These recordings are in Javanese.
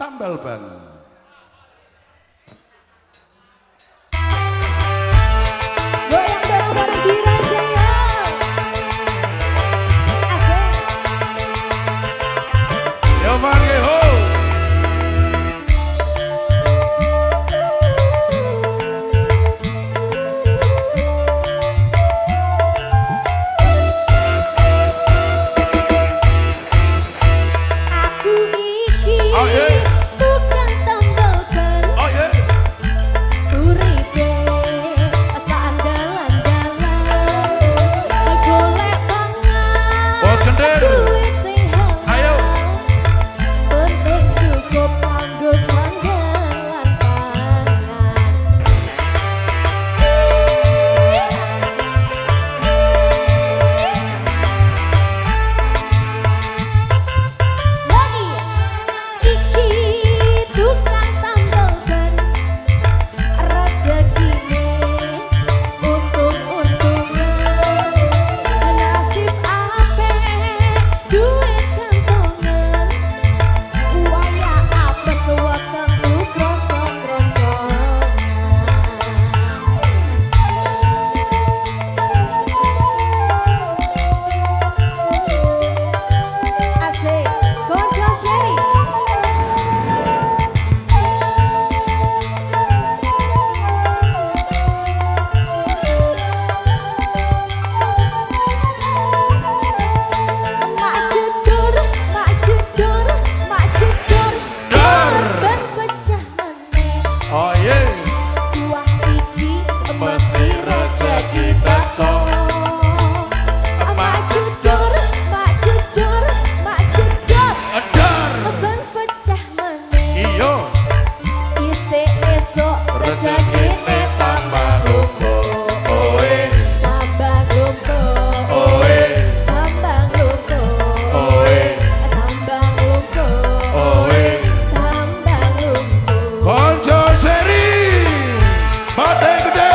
tambal ban. Goyang bareng-bareng Dirajaya. Asik. Yo mangke ho. Aku iki Oh, yeah. tukang tambal ban. Oh yeah. Uripe seandalan-dalan. Golek pangan. Bos Kendir. Duit sing halal. Ayo. Penting cukup kanggo sandang pangan. Lagi iki tukang tambal ban. Rezekine untung-untungan. Nasib apik duit kantongan. Waya apes weteng krasa kroncongan. Asik, konco Sherry. Mak jedor, mak jedor, mak jedor. Dor. Ben pecah meneh. Oh yeah. Wah iki mesti rezeki teko. Mak jedor, mak jedor, mak jedor. Edar. Ben pecah meneh. Iyo. Isik esuk rezekine tambah lumpur. Oe. Tambah lumpur. Oe. Tambah lumpur. Oe. Tambah lumpur. Oe. Tambah lumpur. Konco seri. Badai gede.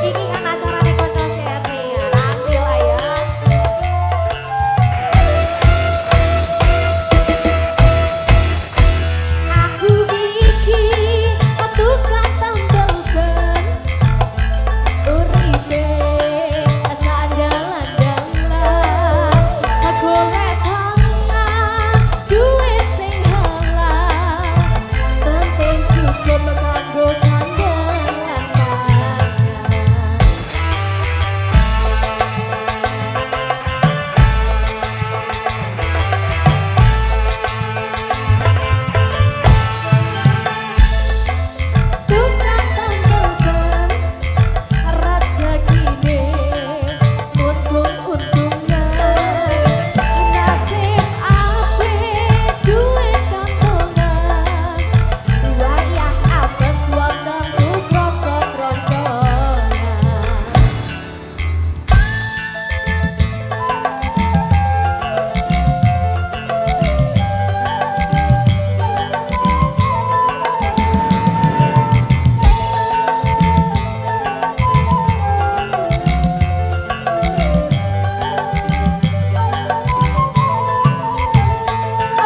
Iki kan acarane Konco Sherry ya, nanti lah ya. Aku iki tukang tambal ban. Uripe sandalan-dalan. Golek pangan, duit sing halal. Penting cukup kanggo sandangan pangan. Tukang tambal ban, rezekine untung-untungan. Nasib apik duit kantongan. Wayah apes weteng krasa kroncongan.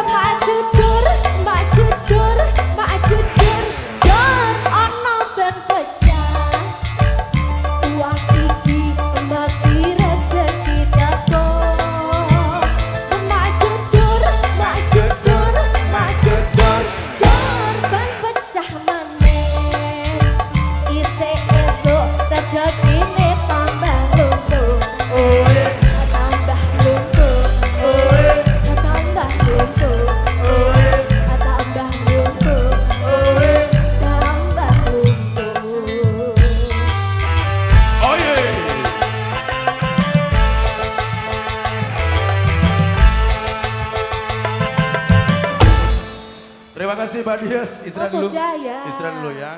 Mak jedor, mak jedor, mak jedor. Dor ana ben pecah. Wah iki mesti rezeki teko. Mak jedor, mak jedor, mak jedor. Dor ben pecah meneh. Isik esuk rezekine tambah lumpur. Oe. Tambah lumpur. Oe. Tambah lumpur. Oe. Tambah lumpur. Oe. Tambah lumpur. Oh yeah. Terima kasih Mbak Dias. Istirahat Oh, dulu. sudah ya. Istirahat dulu ya.